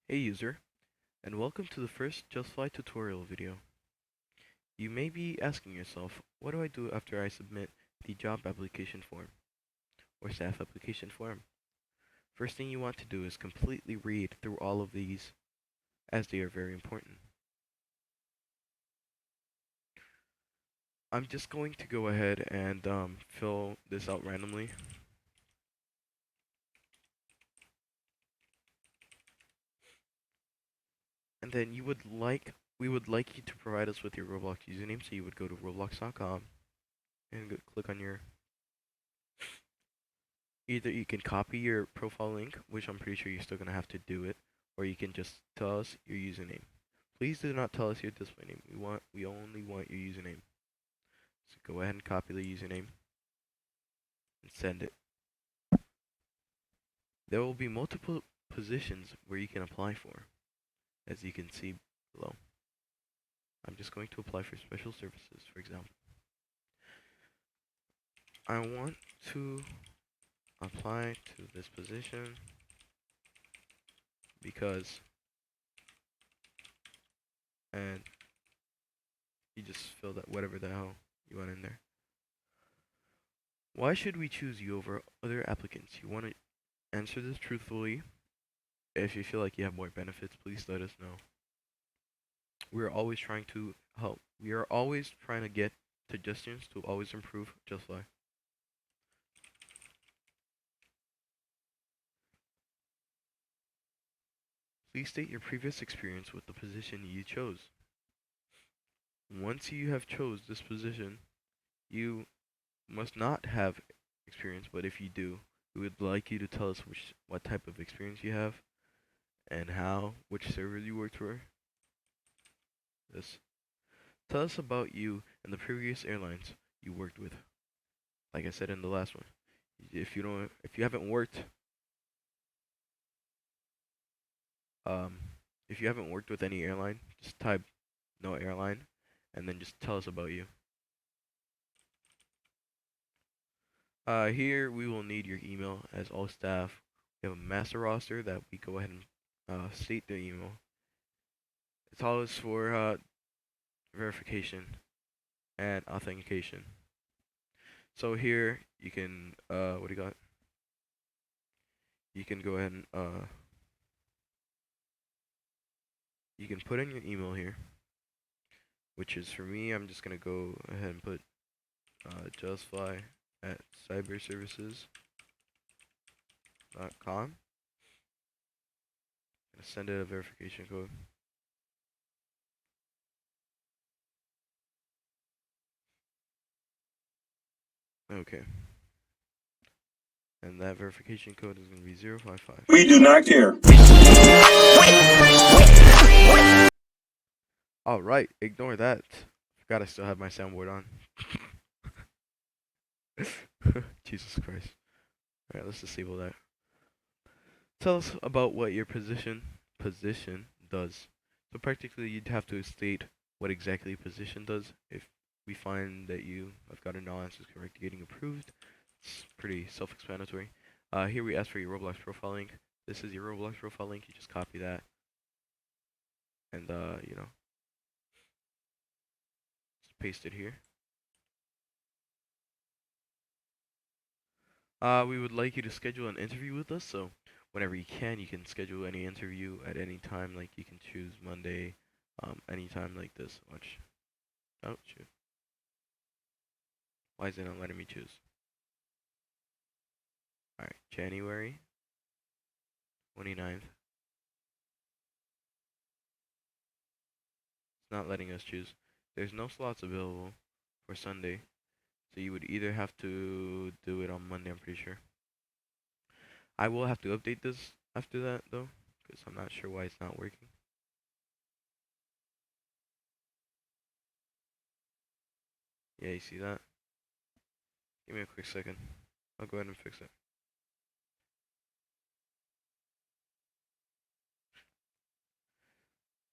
Hey user, and welcome to the first justFly tutorial video. You may be asking yourself, what do I do after I submit the job application form or staff application form? First thing you want to do is completely read through all of these as they are very important. I'm just going to go ahead and fill this out randomly. And then we would like you to provide us with your Roblox username, so you would go to roblox.com and click on your. Either you can copy your profile link, which I'm pretty sure you're still gonna have to do it, or you can just tell us your username. Please do not tell us your display name. We only want your username. So go ahead and copy the username and send it. There will be multiple positions where you can apply for, as you can see below. I'm just going to apply for special services, for example. I want to apply to this position because, and you just fill that whatever the hell you want in there. Why should we choose you over other applicants? You want to answer this truthfully. If you feel like you have more benefits, please let us know. We're always trying to help. We are always trying to get suggestions to always improve justFly. Please state your previous experience with the position you chose. Once you have chose this position, you must not have experience, but if you do, we would like you to tell us what type of experience you have and which server you worked for. This. Tell us about you and the previous airlines you worked with. Like I said in the last one, if you haven't worked, um, if you haven't worked with any airline, just type no airline, and then just tell us about you. Here we will need your email as all staff. We have a master roster that we go ahead and state the email. It's always for verification and authentication. So here you can what do you got? You can go ahead and you can put in your email here, which is for me. I'm just gonna go ahead and put justfly at cyberservices.com. Gonna send it a verification code. Okay. And that verification code is gonna be 055. We do not care. Alright, ignore that. Forgot I still have my soundboard on. Jesus Christ. Alright, let's disable that. Tell us about what your position does. So practically you'd have to state what exactly position does. If we find that you have gotten all answers correct, getting approved. It's pretty self-explanatory. Here we ask for your Roblox profile link. This is your Roblox profile link. You just copy that, and just paste it here. We would like you to schedule an interview with us. So whenever you can schedule any interview at any time. Like you can choose Monday, anytime like this. Watch. Oh shoot. Why is it not letting me choose? Alright, January 29th. It's not letting us choose. There's no slots available for Sunday. So you would either have to do it on Monday, I'm pretty sure. I will have to update this after that though, because I'm not sure why it's not working. Yeah, you see that? Give me a quick second. I'll go ahead and fix it.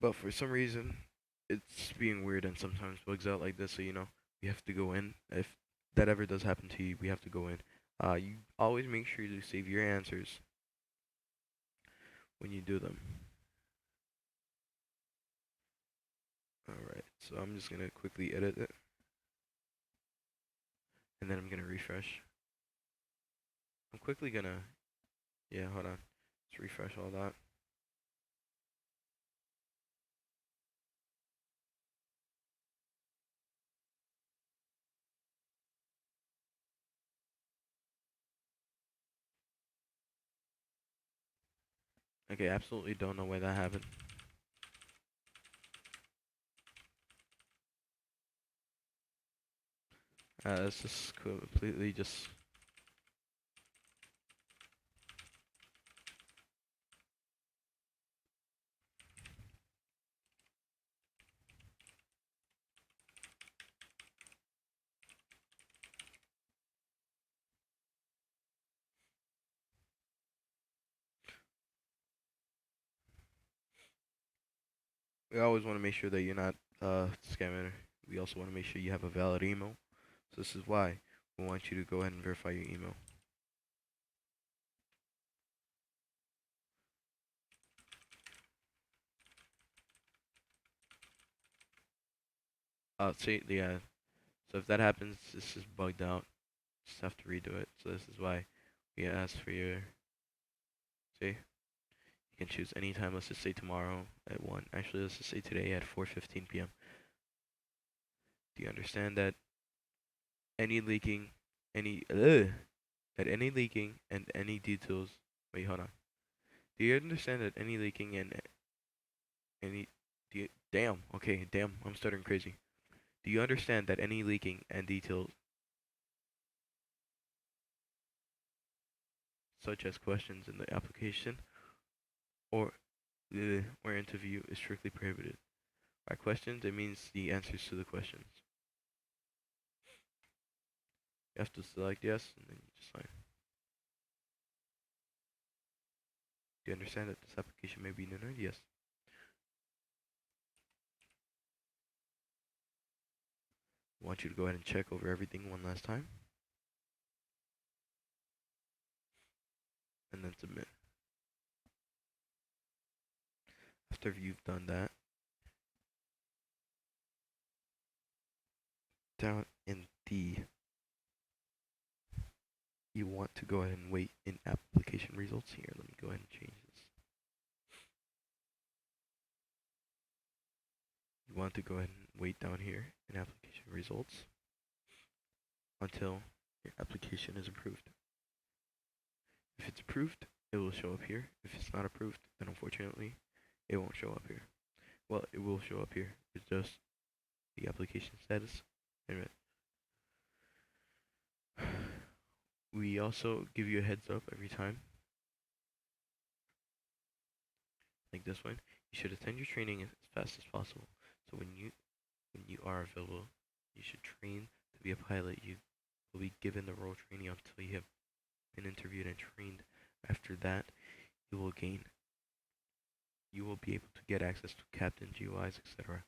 But for some reason, it's being weird and sometimes bugs out like this, so we have to go in. If that ever does happen to you, we have to go in. You always make sure to save your answers when you do them. So I'm just gonna quickly edit it, and then I'm gonna refresh. I'm quickly gonna, yeah, hold on. Let's refresh all that. Okay, absolutely don't know why that happened. It's just completely just. We always want to make sure that you're not scamming. We also want to make sure you have a valid email. So this is why we want you to go ahead and verify your email. See, yeah. So if that happens, this is bugged out. Just have to redo it. So this is why we ask for your. See, you can choose any time. Let's just say tomorrow at 1. Actually, let's just say today at 4:15 p.m. Do you understand that any leaking, that any leaking and any details. Wait, hold on. Do you understand that any leaking and any. Damn. Okay. Damn. I'm stuttering crazy. Do you understand that any leaking and details, such as questions in the application or or interview, is strictly prohibited? By questions, it means the answers to the questions. You have to select yes, and then you just sign. Do you understand that this application may be denied? Yes. I want you to go ahead and check over everything one last time, and then submit. After you've done that, down in D, you want to go ahead and wait in application results here. Let me go ahead and change this. You want to go ahead and wait down here in application results until your application is approved. If it's approved, it will show up here. If it's not approved, then unfortunately, it won't show up here. Well, it will show up here. It's just the application status. Anyway, we also give you a heads up every time, like this one. You should attend your training as fast as possible. So when you are available, you should train to be a pilot. You will be given the role training until you have been interviewed and trained. After that, you will gain. You will be able to get access to captain GUIs, etc.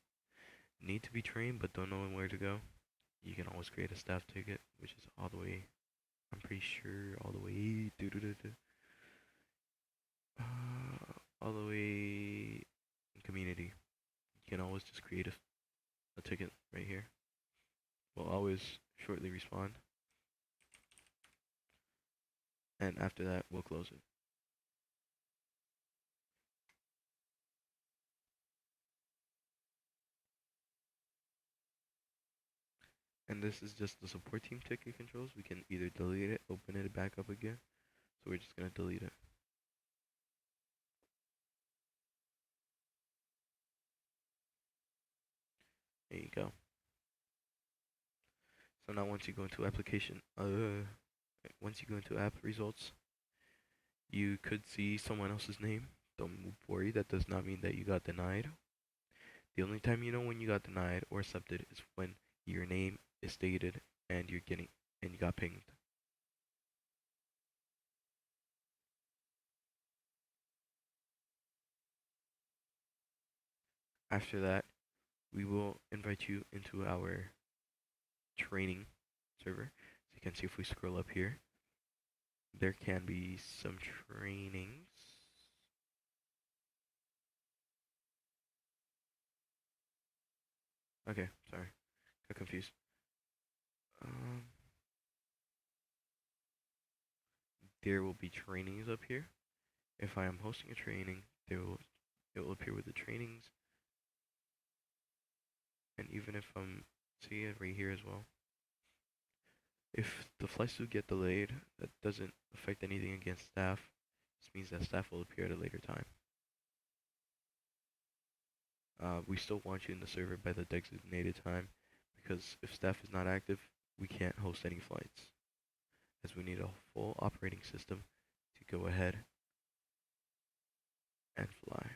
Need to be trained but don't know where to go? You can always create a staff ticket, which is all the way. I'm pretty sure all the way. All the way in community. You can always just create a ticket right here. We'll always shortly respond, and after that, we'll close it. And this is just the support team ticket controls. We can either delete it, open it back up again. So we're just gonna delete it. There you go. So now once you go into once you go into app results, you could see someone else's name. Don't worry, that does not mean that you got denied. The only time you know when you got denied or accepted is when your name is stated and you got pinged. After that, we will invite you into our training server. So you can see if we scroll up here, there can be some trainings. Okay, sorry, got confused. Um, there will be trainings up here. If I am hosting a training, it will appear with the trainings, and even if I'm see it right here as well. If the flights do get delayed, that doesn't affect anything against staff. This means that staff will appear at a later time. We still want you in the server by the designated time because if staff is not active, we can't host any flights as we need a full operating system to go ahead and fly.